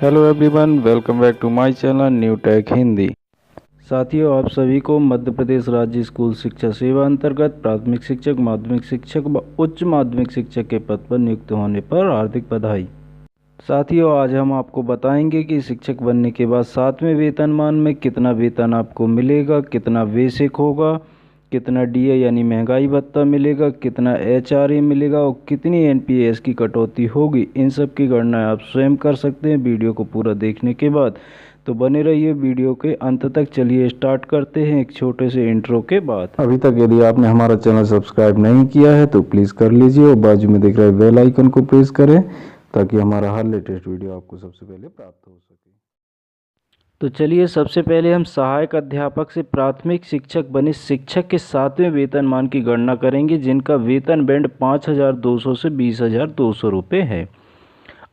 Hello everyone, welcome back to my channel new tech Hindi. साथियों, आप सभी को मध्य प्रदेश राज्य स्कूल शिक्षा सेवा अंतर्गत प्राथमिक शिक्षक, माध्यमिक शिक्षक व उच्च माध्यमिक शिक्षक के पद पर नियुक्त होने पर हार्दिक बधाई। साथियों, आज हम आपको बताएंगे कि शिक्षक बनने के बाद 7वें वेतनमान में कितना वेतन आपको मिलेगा, कितना बेसिक होगा, कितना डीए यानी महंगाई भत्ता मिलेगा, कितना एचआरए मिलेगा और कितनी एनपीएस की कटौती होगी। इन सब की गणना आप स्वयं कर सकते हैं वीडियो को पूरा देखने के बाद। तो बने रहिए वीडियो के अंत तक। चलिए स्टार्ट करते हैं एक छोटे से इंट्रो के बाद। अभी तक यदि आपने हमारा चैनल सब्सक्राइब नहीं किया है तो प्लीज़ कर लीजिए और बाजू में दिख रहे बेल आइकन को प्रेस करें ताकि हमारा हर लेटेस्ट वीडियो आपको सबसे पहले प्राप्त हो सके। तो चलिए सबसे पहले हम सहायक अध्यापक से प्राथमिक शिक्षक बने शिक्षक के 7वें वेतनमान की गणना करेंगे, जिनका वेतन बैंड 5,200 से 20,200 रुपये है।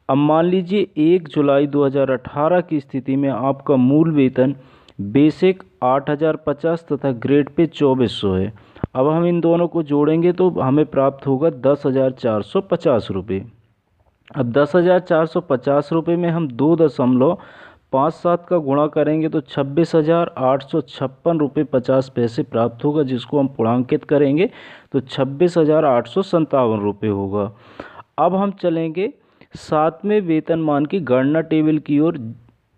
अब मान लीजिए 1 जुलाई 2018 की स्थिति में आपका मूल वेतन बेसिक 8,050 तथा ग्रेड पे 2400 है। अब हम इन दोनों को जोड़ेंगे तो हमें प्राप्त होगा 10,450 रुपये। अब 10,450 रुपये में हम 2.57 का गुणा करेंगे तो 26,856 रुपये 50 पैसे प्राप्त होगा, जिसको हम पूर्णांकित करेंगे तो 26,857 रुपये होगा। अब हम चलेंगे 7वें वेतनमान की गणना टेबल की ओर,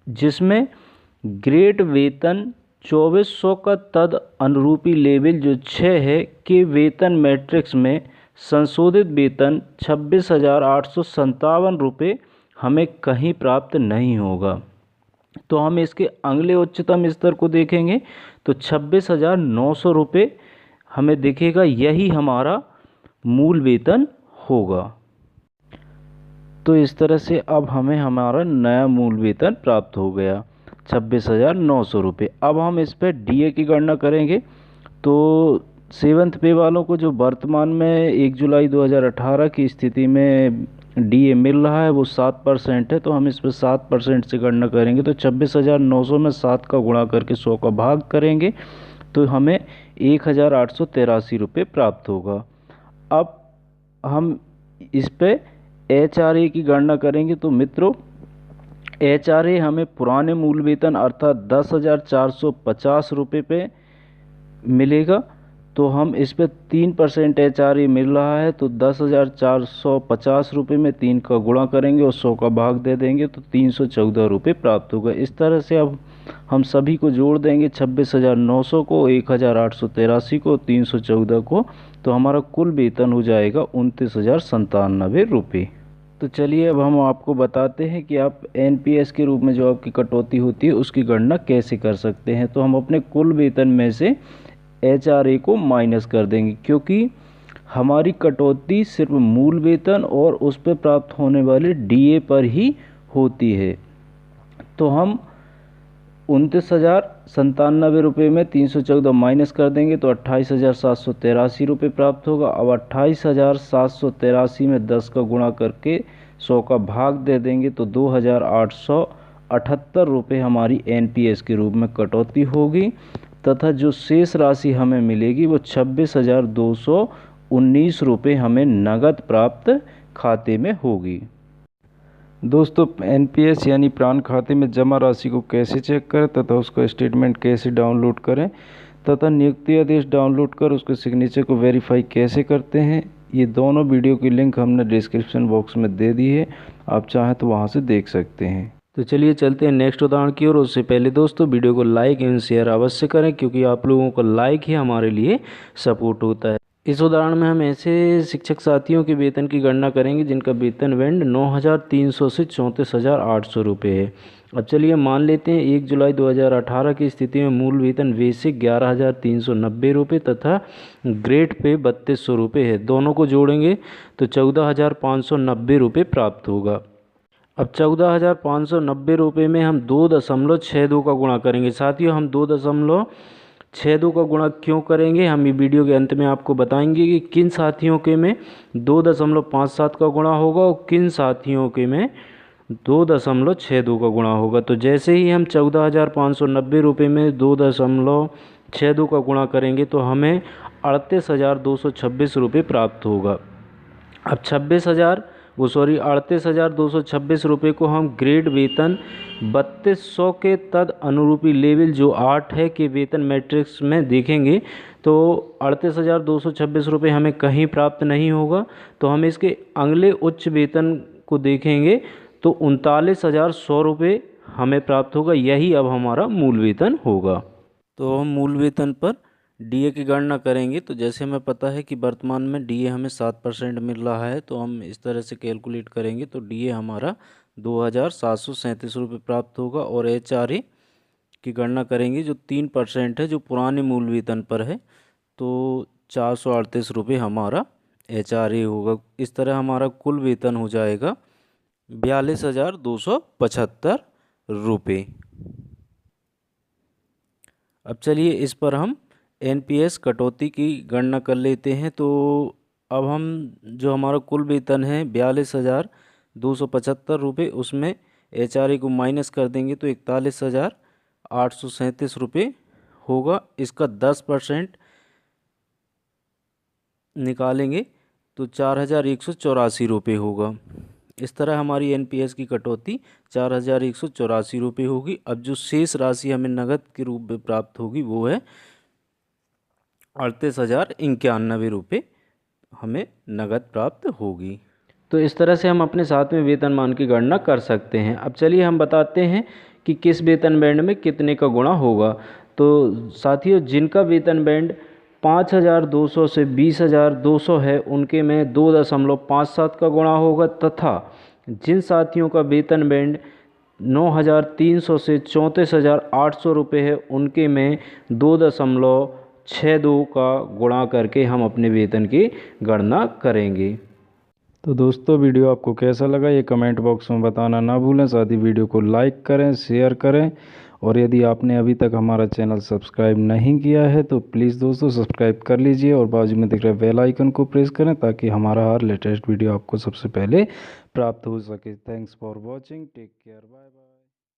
जिसमें ग्रेड वेतन 2400 का तद अनुरूपी लेवल जो 6 है के वेतन मैट्रिक्स में संशोधित वेतन 26,857 रुपये हमें कहीं प्राप्त नहीं होगा। तो हम इसके अगले उच्चतम स्तर को देखेंगे तो 26,900 रुपये हमें दिखेगा। यही हमारा मूल वेतन होगा। तो इस तरह से अब हमें हमारा नया मूल वेतन प्राप्त हो गया 26,900 रुपये। अब हम इस पर डीए की गणना करेंगे। तो 7th पे वालों को जो वर्तमान में 1 जुलाई 2018 की स्थिति में डीए मिल रहा है वो 7% है। तो हम इस पर 7% से गणना करेंगे तो 26,900 में 7 का गुणा करके 100 का भाग करेंगे तो हमें 1,883 रुपये प्राप्त होगा। अब हम इस पे एचआरए की गणना करेंगे। तो मित्रों, एचआरए हमें पुराने मूल वेतन अर्थात 10,450 रुपये पे मिलेगा। तो हम इस पे 3% एचआरए मिल रहा है तो 10,450 रुपये में 3 का गुणा करेंगे और 100 का भाग दे देंगे तो 314 रुपये प्राप्त होगा। इस तरह से अब हम सभी को जोड़ देंगे, 26,900 को, 1,883 को, 314 को, तो हमारा कुल वेतन हो जाएगा 29,097 रुपये। तो चलिए अब हम आपको बताते हैं कि आप एनपीएस के रूप में जो आपकी कटौती होती है उसकी गणना कैसे कर सकते हैं। तो हम अपने कुल वेतन में से एचआरए को माइनस कर देंगे, क्योंकि हमारी कटौती सिर्फ मूल वेतन और उस पर प्राप्त होने वाले डीए पर ही होती है। तो हम 29,097 रुपये में 314 माइनस कर देंगे तो 28,783 रुपये प्राप्त होगा। अब 28,783 में 10 का गुणा करके 100 का भाग दे देंगे तो 2,878 रुपये हमारी एनपीएस के रूप में कटौती होगी तथा जो शेष राशि हमें मिलेगी वो 26,219 रुपये हमें नगद प्राप्त खाते में होगी। दोस्तों, एनपीएस यानी प्राण खाते में जमा राशि को कैसे चेक करें तथा उसका स्टेटमेंट कैसे डाउनलोड करें तथा नियुक्ति आदेश डाउनलोड कर उसके सिग्नेचर को वेरीफाई कैसे करते हैं, ये दोनों वीडियो की लिंक हमने डिस्क्रिप्शन बॉक्स में दे दी है। आप चाहें तो वहां से देख सकते हैं। तो चलिए चलते हैं नेक्स्ट उदाहरण की ओर। उससे पहले दोस्तों वीडियो को लाइक एवं शेयर अवश्य करें, क्योंकि आप लोगों का लाइक ही हमारे लिए सपोर्ट होता है। इस उदाहरण में हम ऐसे शिक्षक साथियों के वेतन की गणना करेंगे जिनका वेतन बैंड 9,300 से 34,800 रुपये है। अब चलिए मान लेते हैं 1 जुलाई 2018 की स्थिति में मूल वेतन बेसिक 11,390 रुपये तथा ग्रेड पे 3,200 रुपये है। दोनों को जोड़ेंगे तो 14,590 रुपये प्राप्त होगा। अब 14,590 रुपये में हम 2.62 का गुणा करेंगे। साथियों, हम 2.62 का गुणा क्यों करेंगे, हम ये वीडियो के अंत में आपको बताएंगे कि किन साथियों के में 2.57 का गुणा होगा और किन साथियों के में 2.62 का गुणा होगा। तो जैसे ही हम 14,590 रुपये में 2.62 का गुणा करेंगे तो हमें 38,226 रुपये प्राप्त होगा। अब 38,226 रुपये को हम ग्रेड वेतन 3200 के तद अनुरूपी लेवल जो 8 है के वेतन मैट्रिक्स में देखेंगे तो 38,226 रुपये हमें कहीं प्राप्त नहीं होगा। तो हम इसके अगले उच्च वेतन को देखेंगे तो 39,100 रुपये हमें प्राप्त होगा। यही अब हमारा मूल वेतन होगा। तो हम मूल वेतन पर डीए की गणना करेंगे। तो जैसे हमें पता है कि वर्तमान में डीए हमें 7% मिल रहा है, तो हम इस तरह से कैलकुलेट करेंगे तो डीए हमारा 2,737 रुपये प्राप्त होगा। और एचआरए की गणना करेंगे जो 3% है, जो पुराने मूल वेतन पर है, तो 438 रुपये हमारा एचआरए होगा। इस तरह हमारा कुल वेतन हो जाएगा 42,275 रुपये। अब चलिए इस पर हम एनपीएस कटौती की गणना कर लेते हैं। तो अब हम जो हमारा कुल वेतन है 42,275 रुपये, उसमें एचआरए को माइनस कर देंगे तो 41,837 रुपये होगा। इसका 10% निकालेंगे तो 4,184 रुपये होगा। इस तरह हमारी एनपीएस की कटौती 4,184 रुपये होगी। अब जो शेष राशि हमें नगद के रूप में प्राप्त होगी वो है 38,091 रुपये हमें नगद प्राप्त होगी। तो इस तरह से हम अपने 7वें वेतनमान की गणना कर सकते हैं। अब चलिए हम बताते हैं कि किस वेतन बैंड में कितने का गुणा होगा। तो साथियों, जिनका वेतन बैंड 5,200 से 20,200 है उनके में 2.57 का गुणा होगा, तथा जिन साथियों का वेतन बैंड 9,300 से 34,800 रुपये है उनके में 2.62 का गुणा करके हम अपने वेतन की गणना करेंगे। तो दोस्तों, वीडियो आपको कैसा लगा ये कमेंट बॉक्स में बताना ना भूलें। साथ ही वीडियो को लाइक करें, शेयर करें, और यदि आपने अभी तक हमारा चैनल सब्सक्राइब नहीं किया है तो प्लीज़ दोस्तों सब्सक्राइब कर लीजिए और बाजू में दिख रहे बेल आइकन को प्रेस करें ताकि हमारा हर लेटेस्ट वीडियो आपको सबसे पहले प्राप्त हो सके। Thanks for watching, take care, bye bye.